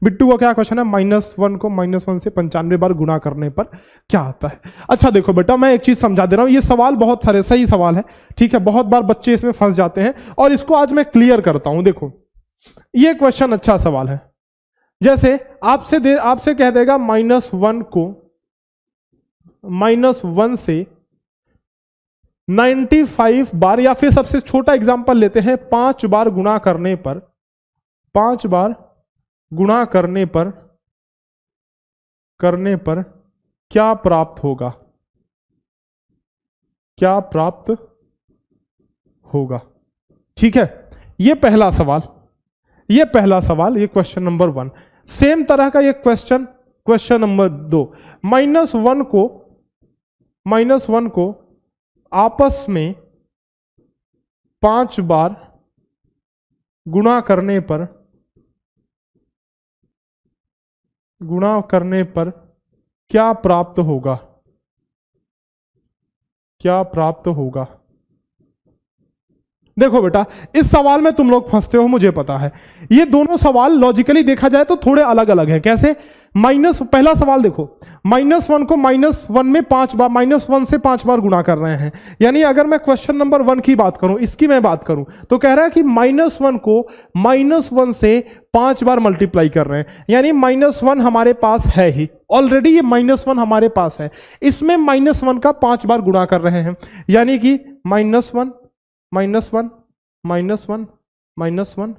बिट्टू का क्या क्वेश्चन है, -1 को -1 से 95 बार गुणा करने पर क्या आता है। अच्छा देखो बेटा, मैं एक चीज समझा दे रहा हूं, ये सवाल बहुत सारे सही सवाल है, ठीक है, बहुत बार बच्चे इसमें फंस जाते हैं और इसको आज मैं क्लियर करता हूं। देखो ये क्वेश्चन अच्छा सवाल है, जैसे आपसे कह देगा -1 को -1 से 95 बार, या फिर सबसे छोटा एग्जांपल लेते हैं 5 बार गुणा करने पर, 5 बार गुणा करने पर क्या प्राप्त होगा, क्या प्राप्त होगा। ठीक है, ये पहला सवाल, ये क्वेश्चन नंबर 1। सेम तरह का ये क्वेश्चन नंबर 2, -1 को आपस में 5 बार गुणा करने पर क्या प्राप्त होगा, क्या प्राप्त होगा। देखो बेटा, इस सवाल में तुम लोग फंसते हो, मुझे पता है। ये दोनों सवाल लॉजिकली देखा जाए तो थोड़े अलग अलग हैं। कैसे? पहला सवाल देखो, -1 को -1 में 5 बार, -1 से 5 बार गुणा कर रहे हैं। यानी अगर मैं क्वेश्चन नंबर 1 की बात करूं, इसकी मैं बात करूं, तो कह रहा है कि -1 को -1 से 5 बार मल्टीप्लाई कर रहे हैं। यानी -1 हमारे पास है ही ऑलरेडी, ये -1 हमारे पास है, इसमें -1 का 5 बार गुणा कर रहे हैं। यानी कि -1 -1 -1 -1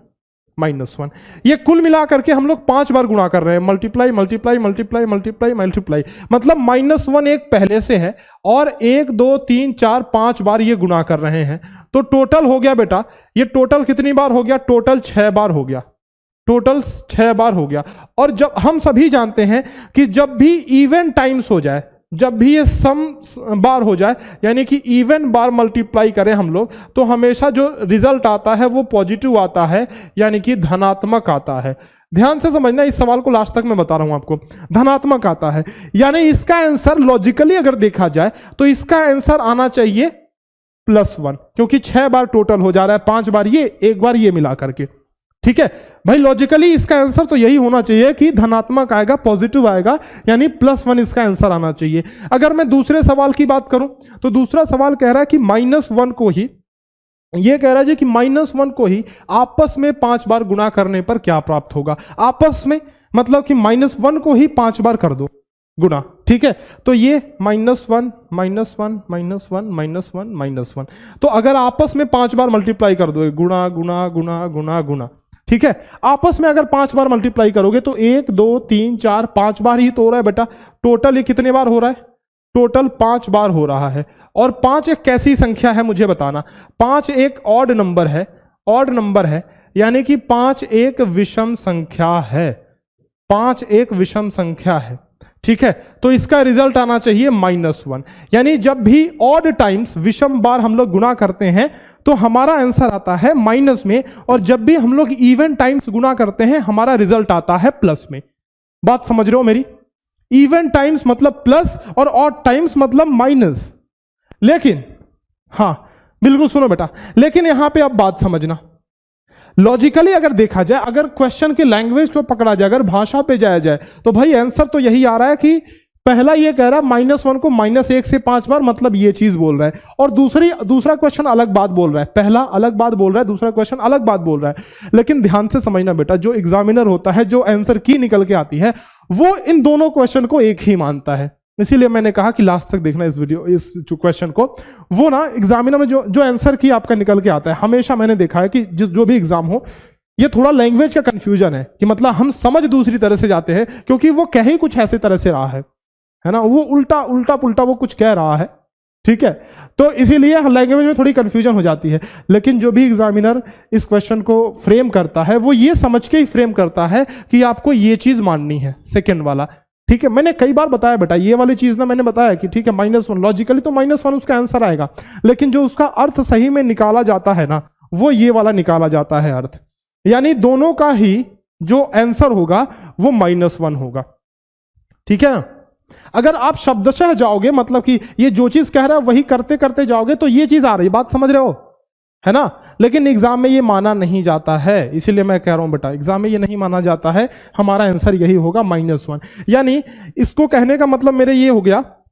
-1, ये कुल मिला करके हम लोग 5 बार गुणा कर रहे हैं। Multiply multiply multiply multiply multiply, मतलब -1 एक पहले से है और 1 2 3 4 5 बार ये गुणा कर रहे हैं। तो टोटल हो गया बेटा, ये टोटल कितनी बार हो गया, टोटल 6 बार हो गया, टोटल 6 बार हो गया। और जब हम सभी जानते हैं कि जब भी इवन टाइम्स हो जाए, जब भी ये सम बार हो जाए, यानी कि इवन बार मल्टीप्लाई करें हम लोग, तो हमेशा जो रिजल्ट आता है वो पॉजिटिव आता है, यानी कि धनात्मक आता है। ध्यान से समझना, इस सवाल को लास्ट तक मैं बता रहा हूं आपको, धनात्मक आता है। यानी इसका आंसर लॉजिकली अगर देखा जाए तो इसका आंसर आना चाहिए +1, क्योंकि 6 बार टोटल हो जा रहा है, 5 बार ये, 1 बार ये मिला करके। ठीक है भाई, लॉजिकली इसका आंसर तो यही होना चाहिए कि धनात्मक आएगा, पॉजिटिव आएगा, यानी +1 इसका आंसर आना चाहिए। अगर मैं दूसरे सवाल की बात करूं तो दूसरा सवाल कह रहा है कि -1 को ही, ये कह रहा है जी कि -1 को ही आपस में 5 बार गुणा करने पर क्या प्राप्त होगा। आपस में मतलब कि -1 को ही 5 बार कर दो गुणा। ठीक है, तो ये -1 -1 -1 -1 -1, तो अगर आपस में 5 बार मल्टीप्लाई कर दो, गुणा गुणा गुणा गुणा गुणा, ठीक है, आपस में अगर 5 बार मल्टीप्लाई करोगे तो 1 2 3 4 5 बार ही तो हो रहा है बेटा। टोटल ये कितने बार हो रहा है, टोटल 5 बार हो रहा है। और 5 एक कैसी संख्या है मुझे बताना। 5 एक ऑड नंबर है, ऑड नंबर है, यानी कि 5 एक विषम संख्या है, 5 एक विषम संख्या है। ठीक है, तो इसका रिजल्ट आना चाहिए -1। यानी जब भी ऑड टाइम्स, विषम बार हम लोग गुणा करते हैं तो हमारा आंसर आता है माइनस में, और जब भी हम लोग इवन टाइम्स गुणा करते हैं हमारा रिजल्ट आता है प्लस में। बात समझ रहे हो मेरी? इवन टाइम्स मतलब प्लस और ऑड टाइम्स मतलब माइनस। लेकिन हाँ बिल्कुल सुनो बेटा, लेकिन यहां पे अब बात समझना, लॉजिकली अगर देखा जाए, अगर क्वेश्चन की लैंग्वेज को पकड़ा जाए, अगर भाषा पे जाया जाए, तो भाई आंसर तो यही आ रहा है कि पहला ये कह रहा है -1 को -1 से 5 बार, मतलब ये चीज बोल रहा है। और दूसरा क्वेश्चन अलग बात बोल रहा है, पहला अलग बात बोल रहा है, दूसरा क्वेश्चन अलग बात बोल रहा है। लेकिन ध्यान से समझना बेटा, जो एग्जामिनर होता है, जो आंसर की निकल के आती है, वो इन दोनों क्वेश्चन को एक ही मानता है। इसीलिए मैंने कहा कि लास्ट तक देखना इस क्वेश्चन को। वो ना एग्जामिनर में जो आंसर की आपका निकल के आता है, हमेशा मैंने देखा है कि जो भी एग्जाम हो, ये थोड़ा लैंग्वेज का कंफ्यूजन है, कि मतलब हम समझ दूसरी तरह से जाते हैं, क्योंकि वो कह ही कुछ ऐसे तरह से रहा है ना, वो उल्टा पुल्टा वो कुछ कह रहा है। ठीक है, तो इसीलिए लैंग्वेज में थोड़ी कंफ्यूजन हो जाती है। लेकिन जो भी एग्जामिनर इस क्वेश्चन को फ्रेम करता है, वो ये समझ के ही फ्रेम करता है कि आपको ये चीज माननी है, सेकेंड वाला। ठीक है, मैंने कई बार बताया बेटा, ये वाली चीज ना मैंने बताया कि ठीक है -1, लॉजिकली तो -1 उसका आंसर आएगा, लेकिन जो उसका अर्थ सही में निकाला जाता है ना, वो ये वाला निकाला जाता है अर्थ। यानी दोनों का ही जो आंसर होगा वो -1 होगा। ठीक है, अगर आप शब्दशः जाओगे, मतलब कि ये जो चीज कह रहा है वही करते करते जाओगे, तो ये चीज आ रही, बात समझ रहे हो? है ना। लेकिन एग्जाम में ये माना नहीं जाता है, इसीलिए मैं कह रहा हूं बेटा एग्जाम में ये नहीं माना जाता है। हमारा आंसर यही होगा -1। यानी इसको कहने का मतलब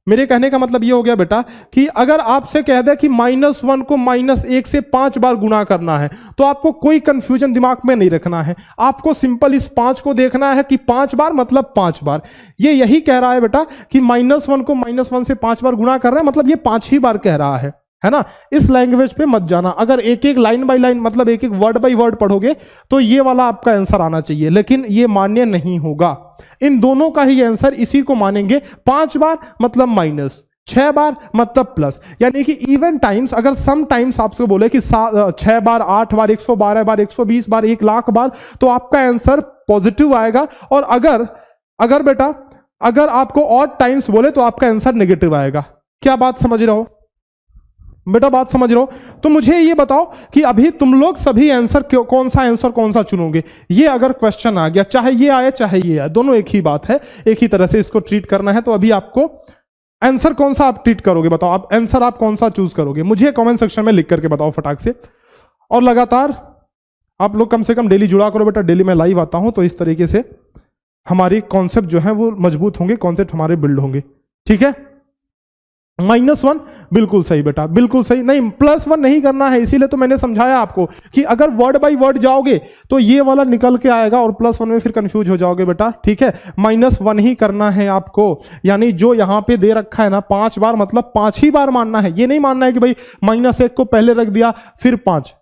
मेरे कहने का मतलब ये हो गया बेटा कि अगर आपसे कह दे कि -1 को -1 से 5 बार गुणा करना है तो आपको कोई कंफ्यूजन दिमाग में नहीं रखना है, आपको सिंपल इस 5 को देखना है कि 5 बार मतलब 5 बार। ये यही कह रहा है बेटा कि -1 को -1 से 5 बार गुणा कर रहा है, मतलब ये 5 ही बार कह रहा है ना। इस लैंग्वेज पे मत जाना, अगर एक एक लाइन बाय लाइन मतलब एक एक वर्ड बाय वर्ड पढ़ोगे तो ये वाला आपका आंसर आना चाहिए, लेकिन ये मान्य नहीं होगा। इन दोनों का ही आंसर इसी को मानेंगे, 5 बार मतलब माइनस, 6 बार मतलब प्लस। यानी कि इवन टाइम्स, अगर सम टाइम्स आपसे बोले कि 6 बार, 8 बार, 112 बार, 120 बार, 1 लाख बार, तो आपका आंसर पॉजिटिव आएगा। और अगर बेटा अगर आपको ऑड टाइम्स बोले तो आपका आंसर नेगेटिव आएगा। क्या बात समझ रहे हो बेटा, बात समझ रहे हो? तो मुझे ये बताओ कि अभी तुम लोग सभी आंसर कौन सा चुनोगे? ये अगर क्वेश्चन आ गया, चाहे ये आए चाहे ये आए, दोनों एक ही बात है, एक ही तरह से इसको ट्रीट करना है। तो अभी आपको आंसर कौन सा आप ट्रीट करोगे? बताओ आप आंसर आप कौन सा चूज करोगे? मुझे कमेंट सेक्शन में लिख करके बताओ फटाक से। और लगातार आप लोग कम से कम डेली जुड़ा करो बेटा, डेली मैं लाइव आता हूं, तो इस तरीके से हमारी कॉन्सेप्ट जो है वो मजबूत होंगे, कॉन्सेप्ट हमारे बिल्ड होंगे। ठीक है, -1 बिल्कुल सही बेटा, बिल्कुल सही। नहीं, +1 नहीं करना है, इसीलिए तो मैंने समझाया आपको कि अगर वर्ड बाय वर्ड जाओगे तो ये वाला निकल के आएगा और +1 में फिर कंफ्यूज हो जाओगे बेटा। ठीक है, -1 ही करना है आपको। यानी जो यहां पे दे रखा है ना 5 बार मतलब 5 ही बार मानना है। ये नहीं मानना है कि भाई -1 को पहले रख दिया फिर 5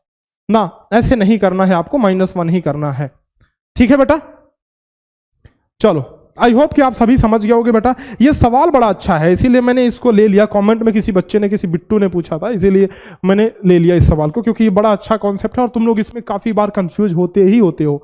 ना, ऐसे नहीं करना है आपको, -1 ही करना है। ठीक है बेटा, चलो आई होप कि आप सभी समझ गए होगे बेटा। ये सवाल बड़ा अच्छा है, इसीलिए मैंने इसको ले लिया। कमेंट में किसी बच्चे ने, किसी बिट्टू ने पूछा था, इसीलिए मैंने ले लिया इस सवाल को, क्योंकि ये बड़ा अच्छा कॉन्सेप्ट है और तुम लोग इसमें काफी बार कंफ्यूज होते ही होते हो।